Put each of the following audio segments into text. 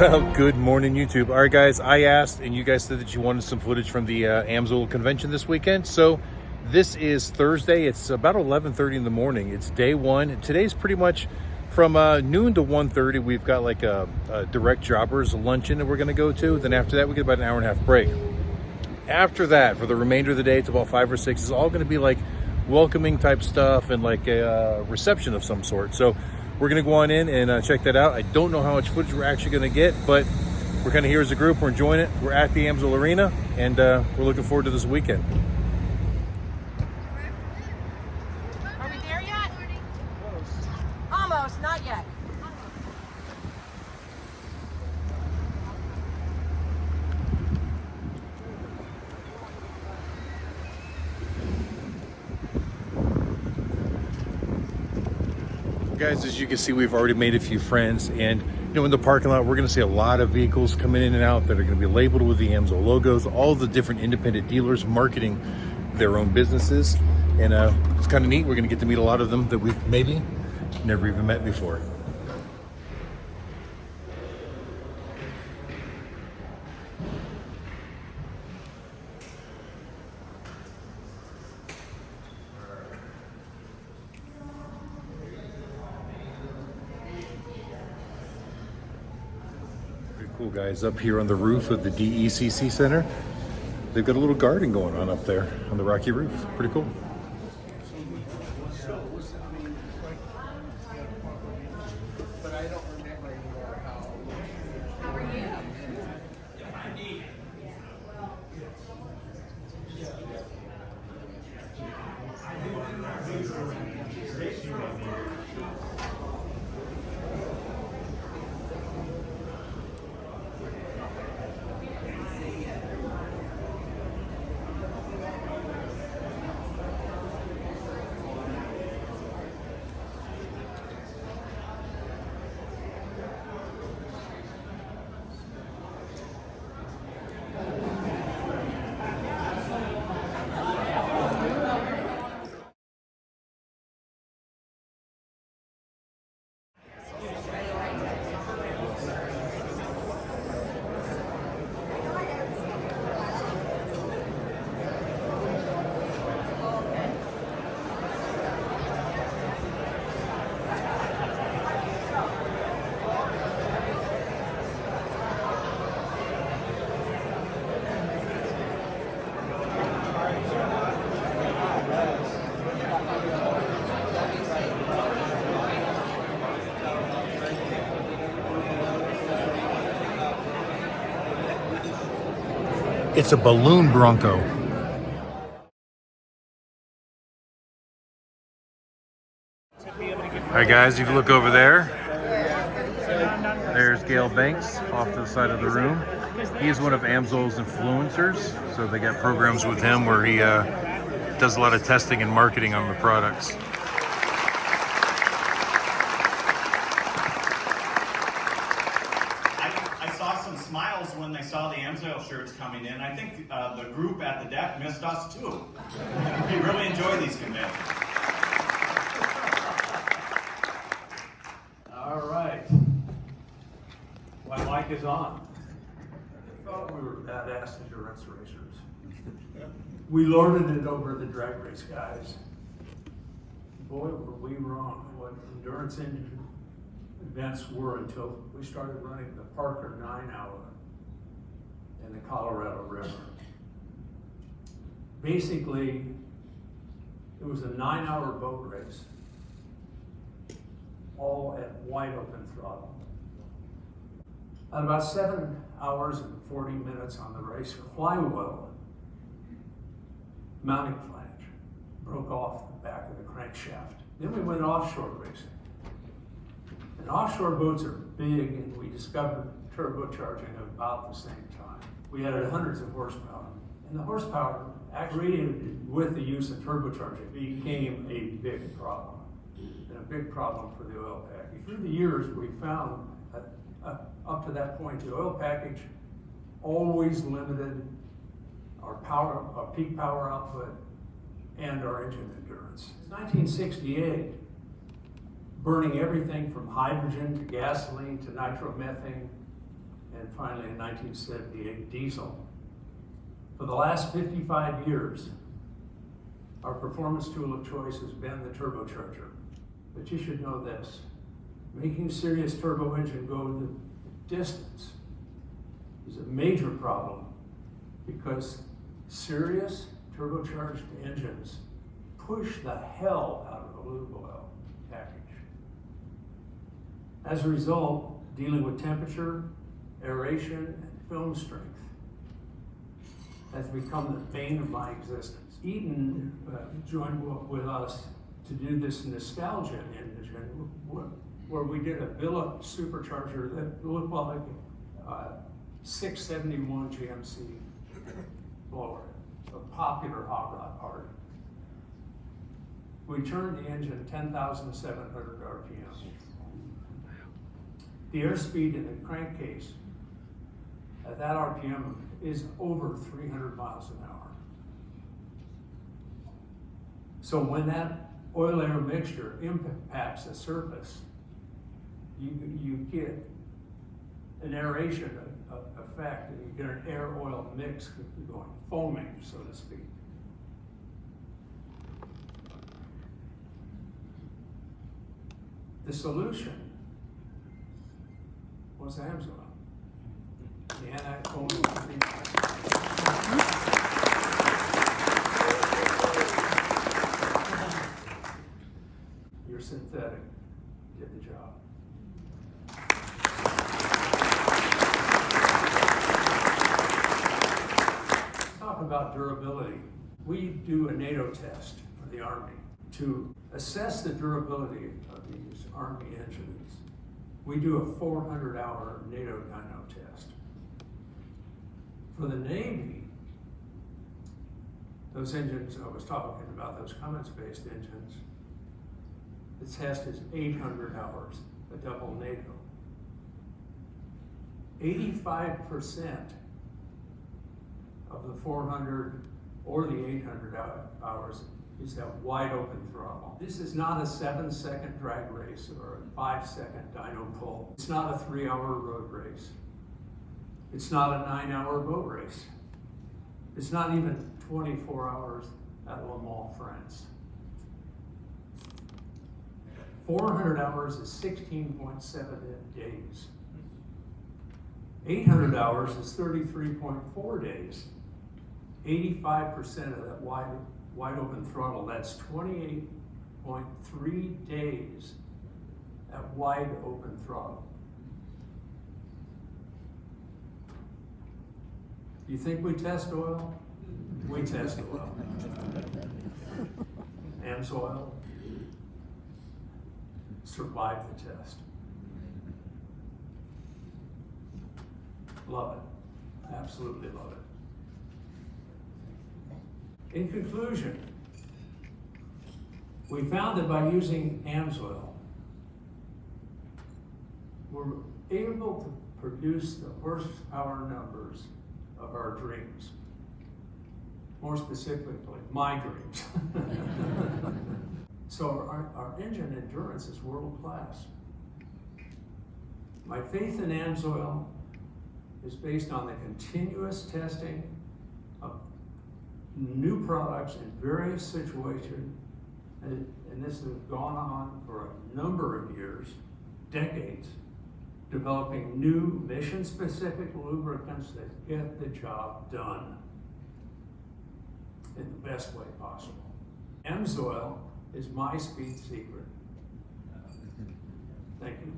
Well, good morning, YouTube. All right, guys, I asked, and you guys said that you wanted some footage from the Amsoil convention this weekend. So this is Thursday. It's about 11:30 in the morning. It's day one. Today's pretty much from noon to 1:30. We've got like a direct jobbers luncheon that we're going to go to. Then after that, we get about an hour and a half break. After that, for the remainder of the day, it's about 5 or 6. It's all going to be like welcoming type stuff and like a reception of some sort. So we're going to go on in and check that out. I don't know how much footage we're actually going to get, but we're kind of here as a group. We're enjoying it. We're at the Amsoil Arena, and we're looking forward to this weekend. Are we there yet? Almost, not yet. Guys, as you can see, we've already made a few friends, and in the parking lot we're going to see a lot of vehicles coming in and out that are going to be labeled with the Amsoil logos, all the different independent dealers marketing their own businesses, and it's kind of neat. We're going to get to meet a lot of them that we've maybe never even met before. Cool, guys. Up here on the roof of the DECC Center, they've got a little garden going on up there on the rocky roof. Pretty cool. It's a balloon Bronco. All right, guys, if you look over there, there's Gale Banks off to the side of the room. He's one of Amsoil's influencers, so they got programs with him where he does a lot of testing and marketing on the products. Smiles when they saw the Amsoil shirts coming in. I think the group at the deck missed us too. We really enjoy these conventions. All right. My mic is on. I thought we were badass endurance racers. We lorded it over the drag race guys. Boy, were we wrong what endurance events were until we started running the Parker 9-hour in the Colorado River. Basically, it was a 9-hour boat race, all at wide open throttle. At about 7 hours and 40 minutes on the race, a flywheel mounting flange broke off the back of the crankshaft. Then we went offshore racing. And offshore boats are big, and we discovered turbocharging about the same time. We added hundreds of horsepower. And the horsepower, actually with the use of turbocharging, became a big problem. And a big problem for the oil package. Through the years, we found up to that point, the oil package always limited our power, our peak power output, and our engine endurance. It's 1968, burning everything from hydrogen to gasoline to nitromethane and finally in 1978, diesel. For the last 55 years, our performance tool of choice has been the turbocharger. But you should know this, making serious turbo engine go the distance is a major problem because serious turbocharged engines push the hell out of the lube oil package. As a result, dealing with temperature, aeration, and film strength has become the bane of my existence. Eaton joined with us to do this nostalgia engine where we did a billet supercharger that looked like a 671 GMC blower, a popular hot rod part. We turned the engine 10,700 RPM. The airspeed in the crankcase at that RPM is over 300 miles an hour. So when that oil air mixture impacts the surface, you get an aeration effect, and you get an air oil mix going, foaming, so to speak. The solution was Amsoil. The anti-foam. Your synthetic did the job. Talk about durability. We do a NATO test for the Army to assess the durability of these Army engines. We do a 400-hour NATO dyno test. For the Navy, those engines, I was talking about those Cummins-based engines, the test is 800 hours, a double NATO. 85% of the 400 or the 800 hours is that wide open throttle. This is not a 7-second drag race or a 5-second dyno pull. It's not a 3-hour road race. It's not a 9-hour boat race. It's not even 24 hours at Le Mans, France. 400 hours is 16.7 days. 800 hours is 33.4 days. 85% of that wide open throttle, that's 28.3 days at wide open throttle. You think we test oil? We test oil. Amsoil survived the test. Love it. Absolutely love it. In conclusion, we found that by using Amsoil, we're able to produce the horsepower numbers of our dreams. More specifically, my dreams. So our engine endurance is world class. My faith in Amsoil is based on the continuous testing of new products in various situations, and this has gone on for a number of years, decades, developing new mission-specific lubricants that get the job done in the best way possible. Amsoil is my speed secret. Thank you.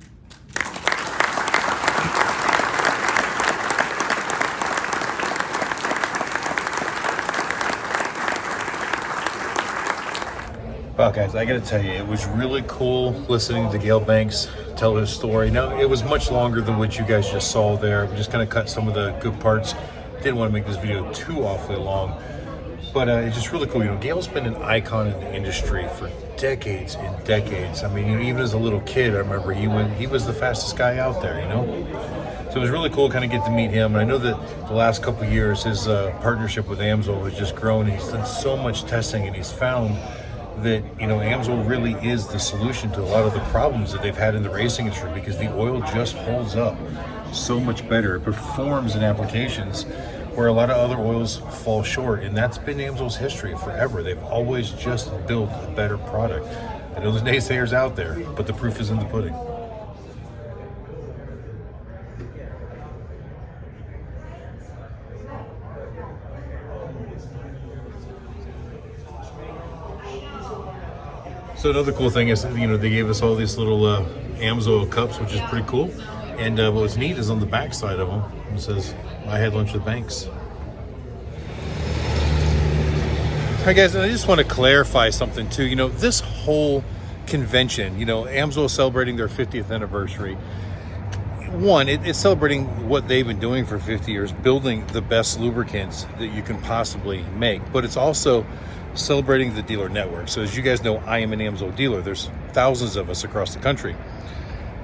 Well, guys, I gotta tell you, it was really cool listening to Gale Banks tell his story. Now, it was much longer than what you guys just saw there. We just kind of cut some of the good parts. Didn't want to make this video too awfully long, but it's just really cool. You know, Gale's been an icon in the industry for decades and decades. I mean, even as a little kid, I remember he was the fastest guy out there, you know? So it was really cool to kind of get to meet him. And I know that the last couple of years, his partnership with Amsoil has just grown. And he's done so much testing, and he's found that, you know, Amsoil really is the solution to a lot of the problems that they've had in the racing industry, because the oil just holds up. so much better. It performs in applications where a lot of other oils fall short, and that's been Amsoil's history forever. They've always just built a better product. I know there's naysayers out there, but the proof is in the pudding. So another cool thing is, they gave us all these little Amsoil cups, which is pretty cool. And what's neat is on the back side of them, it says, "I had lunch with Banks." All right, guys, and I just want to clarify something too. This whole convention, Amsoil celebrating their 50th anniversary. One, it's celebrating what they've been doing for 50 years, building the best lubricants that you can possibly make. But it's also celebrating the dealer network. So as you guys know, I am an Amsoil dealer. There's thousands of us across the country.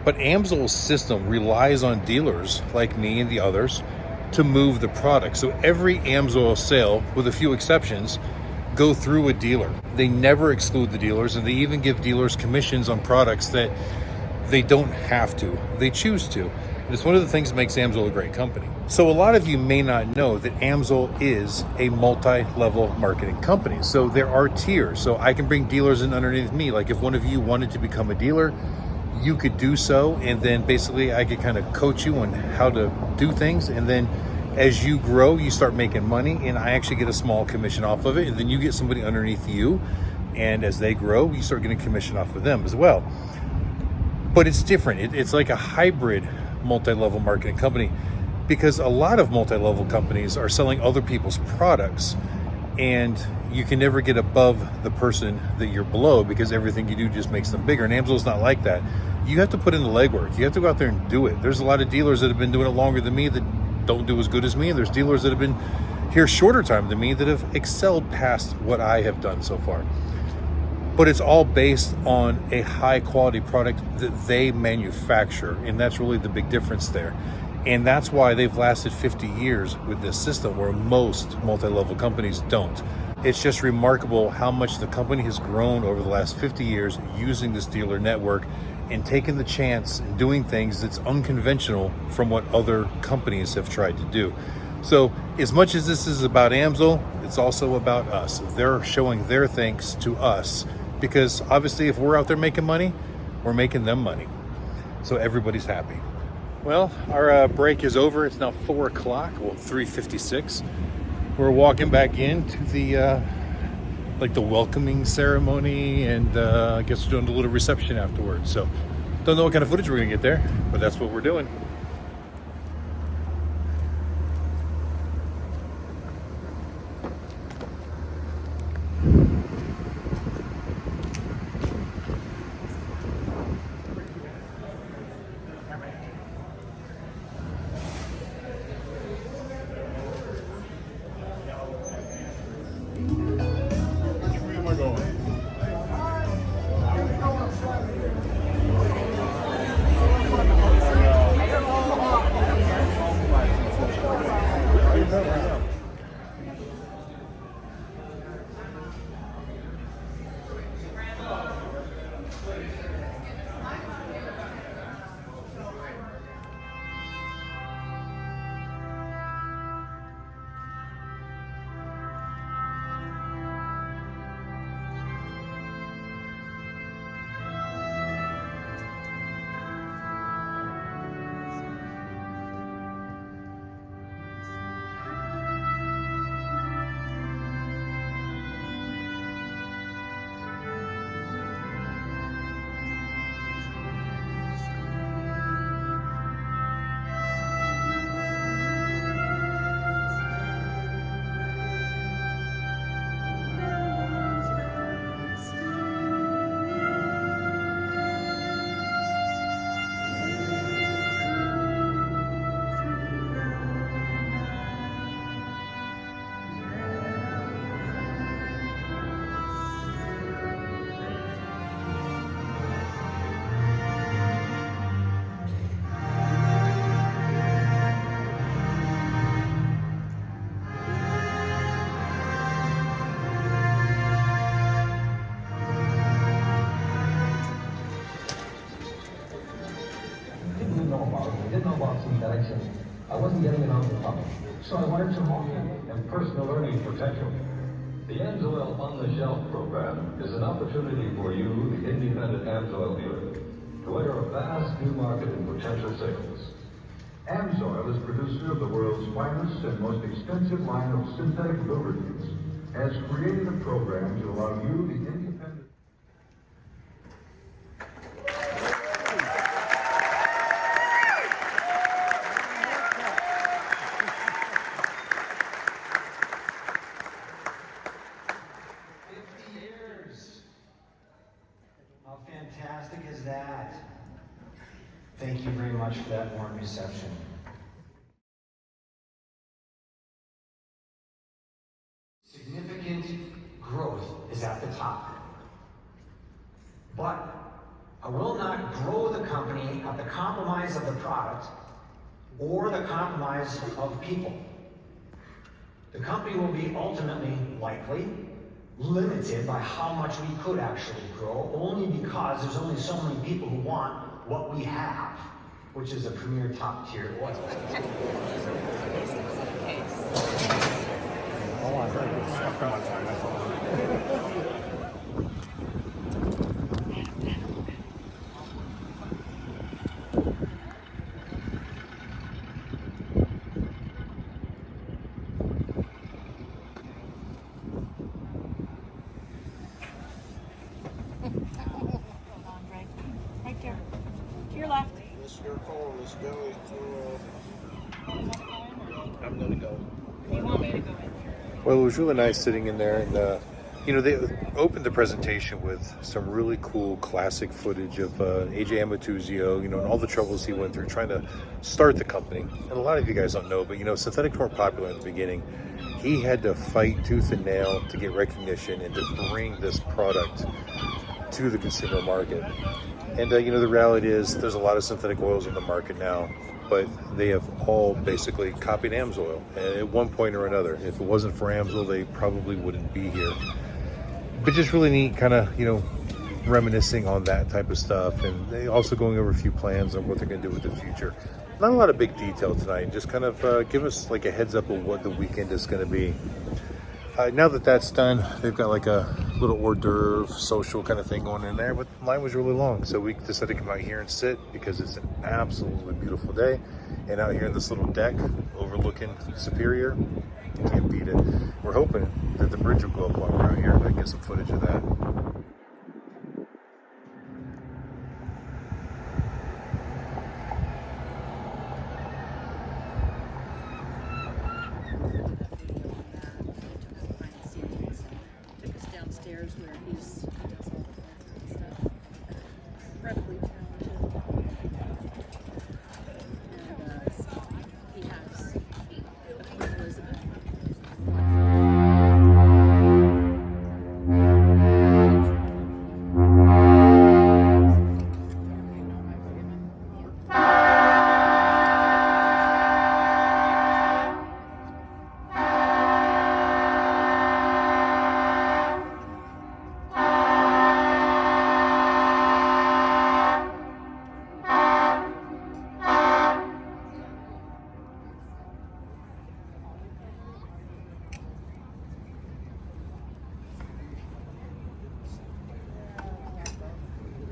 But Amsoil's system relies on dealers like me and the others to move the product. So every Amsoil sale, with a few exceptions, go through a dealer. They never exclude the dealers, and they even give dealers commissions on products that they don't have to. They choose to. And it's one of the things that makes Amsoil a great company. So a lot of you may not know that Amsoil is a multi-level marketing company. So there are tiers. So I can bring dealers in underneath me. Like if one of you wanted to become a dealer, you could do so, and then basically I could kind of coach you on how to do things, and then as you grow, you start making money, and I actually get a small commission off of it, and then you get somebody underneath you, and as they grow, you start getting commission off of them as well. But it's different. It's like a hybrid multi-level marketing company, because a lot of multi-level companies are selling other people's products, and you can never get above the person that you're below, because everything you do just makes them bigger. And Amsoil's not like that. You have to put in the legwork. You have to go out there and do it. There's a lot of dealers that have been doing it longer than me that don't do as good as me, and there's dealers that have been here shorter time than me that have excelled past what I have done so far. But it's all based on a high quality product that they manufacture, and that's really the big difference there. And that's why they've lasted 50 years with this system, where most multi-level companies don't. It's just remarkable how much the company has grown over the last 50 years using this dealer network and taking the chance and doing things that's unconventional from what other companies have tried to do. So as much as this is about Amsoil, it's also about us. They're showing their thanks to us, because obviously if we're out there making money, we're making them money. So everybody's happy. Well, our break is over. It's now 4 o'clock, well, 3:56. We're walking back into the like the welcoming ceremony, and I guess we're doing a little reception afterwards. So don't know what kind of footage we're gonna get there, but that's what we're doing. Banks, and I wasn't getting it out to the public. So I wanted some more and personal earning potential. The Amsoil On the Shelf program is an opportunity for you, the independent Amsoil dealer, to enter a vast new market in potential sales. Amsoil is producer of the world's finest and most extensive line of synthetic lubricants, has created a program to allow you, the independent... How fantastic is that? Thank you very much for that warm reception. Significant growth is at the top. But I will not grow the company at the compromise of the product or the compromise of people. The company will be ultimately, likely, limited by how much we could actually grow, only because there's only so many people who want what we have, which is a premier top-tier oil. Right there. To your left. It's your call. Let's go to, I'm gonna go. You want me to go in? Well, it was really nice sitting in there, and you know, they opened the presentation with some really cool classic footage of AJ Amatuzio, you know, and all the troubles he went through trying to start the company. And a lot of you guys don't know, but you know, synthetics weren't popular in the beginning. He had to fight tooth and nail to get recognition and to bring this product to the consumer market. And you know, the reality is there's a lot of synthetic oils in the market now, but they have all basically copied Amsoil at one point or another. If it wasn't for Amsoil, they probably wouldn't be here. But just really neat, kind of, you know, reminiscing on that type of stuff, and they also going over a few plans on what they're going to do with the future. Not a lot of big detail tonight, just kind of give us like a heads up of what the weekend is going to be. Now that that's done, they've got like a little hors d'oeuvre social kind of thing going in there, but the line was really long, so we decided to come out here and sit because it's an absolutely beautiful day. And out here in this little deck overlooking Superior, you can't beat it. We're hoping that the bridge will go up while we're out here and I get some footage of that. Took us downstairs where he does all the stuff. Incredibly talented. And he has a Queen Elizabeth.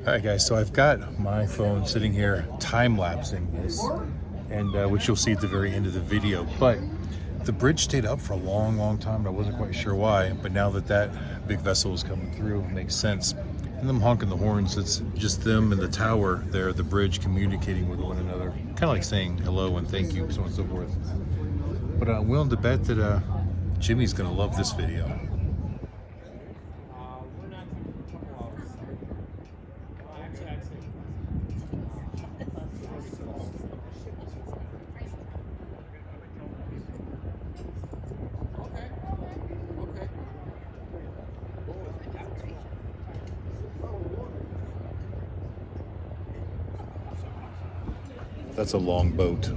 All right, guys, so I've got my phone sitting here time-lapsing this, and which you'll see at the very end of the video. But the bridge stayed up for a long, long time, and I wasn't quite sure why. But now that that big vessel is coming through, it makes sense. And them honking the horns, it's just them and the tower there, the bridge communicating with one another. Kind of like saying hello and thank you, so on and so forth. But I'm willing to bet that Jimmy's going to love this video. That's a long boat. In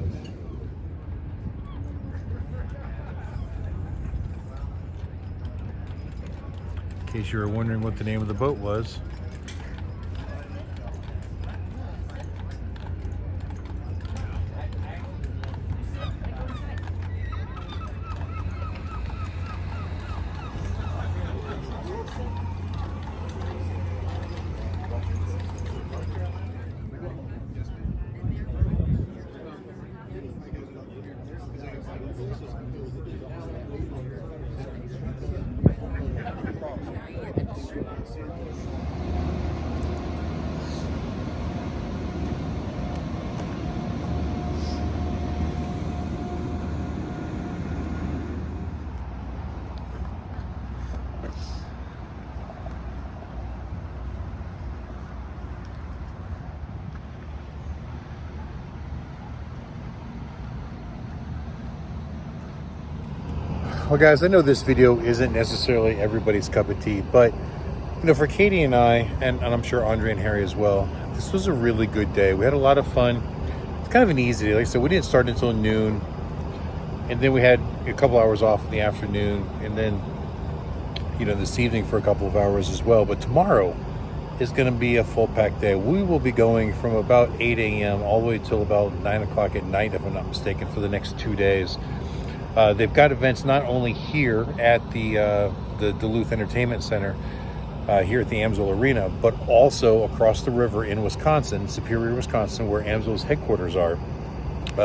case you were wondering what the name of the boat was. Well, guys, I know this video isn't necessarily everybody's cup of tea, but you know, for Katie and I, and I'm sure Andre and Harry as well, this was a really good day. We had a lot of fun. It's kind of an easy day. Like I said, we didn't start until noon, and then we had a couple hours off in the afternoon, and then, you know, this evening for a couple of hours as well. But tomorrow is going to be a full packed day. We will be going from about 8 a.m. all the way till about 9 o'clock at night, if I'm not mistaken, for the next 2 days. They've got events not only here at the Duluth Entertainment Center, here at the Amsoil Arena, but also across the river in Wisconsin, Superior, Wisconsin, where Amsoil's headquarters are.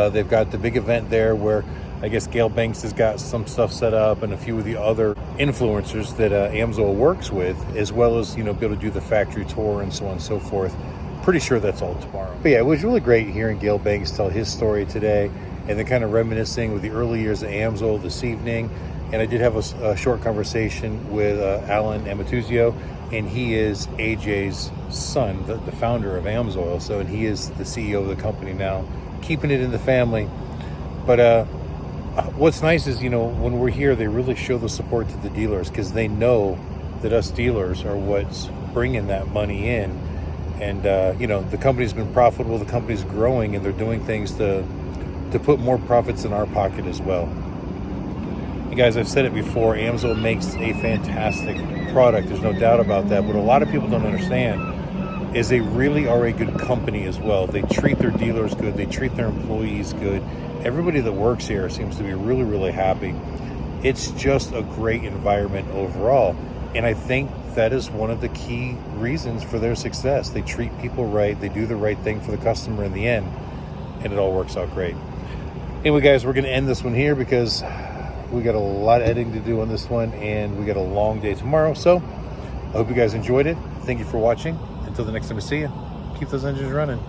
They've got the big event there where I guess Gail Banks has got some stuff set up, and a few of the other influencers that Amsoil works with, as well as, you know, be able to do the factory tour and so on and so forth. Pretty sure that's all tomorrow. But yeah, it was really great hearing Gail Banks tell his story today, and then kind of reminiscing with the early years of Amsoil this evening. And I did have a short conversation with Alan Amatuzio, and he is AJ's son, the founder of Amsoil. So, and he is the CEO of the company now, keeping it in the family. But what's nice is, you know, when we're here, they really show the support to the dealers, because they know that us dealers are what's bringing that money in. And, you know, the company's been profitable, the company's growing, and they're doing things to put more profits in our pocket as well. And guys, I've said it before, Amsoil makes a fantastic product. There's no doubt about that. What a lot of people don't understand is they really are a good company as well. They treat their dealers good. They treat their employees good. Everybody that works here seems to be really, really happy. It's just a great environment overall. And I think that is one of the key reasons for their success. They treat people right. They do the right thing for the customer in the end. And it all works out great. Anyway, guys, we're going to end this one here because we got a lot of editing to do on this one, and we got a long day tomorrow. So I hope you guys enjoyed it. Thank you for watching. Until the next time I see you, keep those engines running.